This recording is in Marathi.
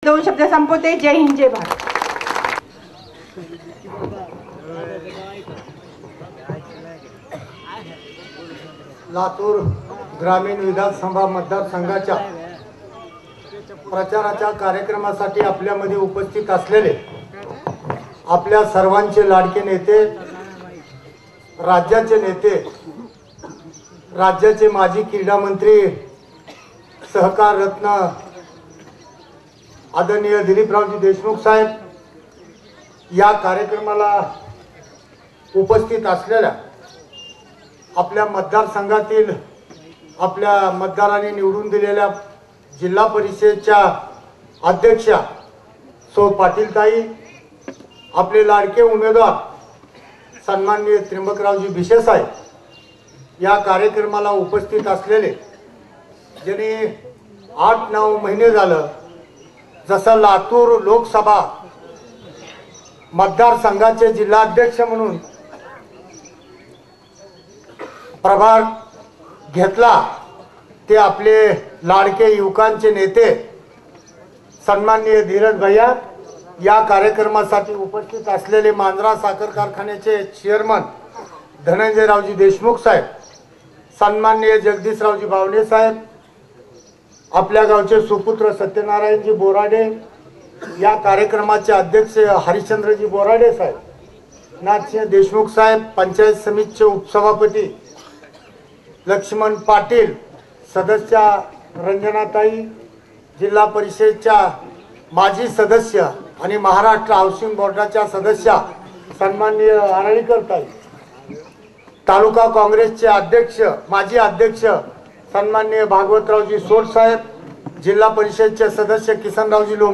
दोन शब्द संपवते। जय हिंद, जय भारत। लातूर ग्रामीण विधानसभा मतदारसंघाच्या प्रचाराच्या कार्यक्रमासाठी आपल्यामध्ये उपस्थित असलेले आपल्या सर्वांचे लाडके नेते, राज्याचे नेते, राज्याचे माजी क्रीडा मंत्री, सहकार रत्न आदरणीय दिलीपरावजी देशमुख साहेब, या कार्यक्रमाला उपस्थित असलेल्या आपल्या मतदारसंघातील आपल्या मतदारांनी निवडून दिलेल्या जिल्हा परिषदेच्या अध्यक्षा सौ पाटीलताई, आपले लाडके उमेदवार सन्माननीय त्र्यंबकरावजी भिसे साहेब, या कार्यक्रमाला उपस्थित असलेले ज्यांनी 8-9 महिने झालं जसं लातूर लोकसभा मतदारसंघाचे जिल्हाध्यक्ष म्हणून प्रभार घेतला, ते आपले लाडके युवकांचे नेते सन्माननीय धीरज भैया, या कार्यक्रमासाठी उपस्थित असलेले मांजरा साखर कारखान्याचे चेअरमन धनंजयरावजी देशमुख साहेब, सन्माननीय जगदीशरावजी बावणे साहेब, आपल्या गावचे सुपुत्र सत्यनारायणजी बोराडे, या कार्यक्रमाचे अध्यक्ष हरिश्चंद्रजी बोराडे साहेब, नाथसिंह देशमुख साहेब, पंचायत समितीचे उपसभापती लक्ष्मण पाटील, सदस्य रंजनाताई, जिल्हा परिषदेच्या माजी सदस्य आणि महाराष्ट्र हाऊसिंग बोर्डाच्या सदस्य सन्माननीय आरळीकर ताई, तालुका काँग्रेसचे अध्यक्ष माजी अध्यक्ष सन्माननीय भागवतरावजी सोट साहेब, जिल्हा परिषदेचे सदस्य किसनरावजी लोम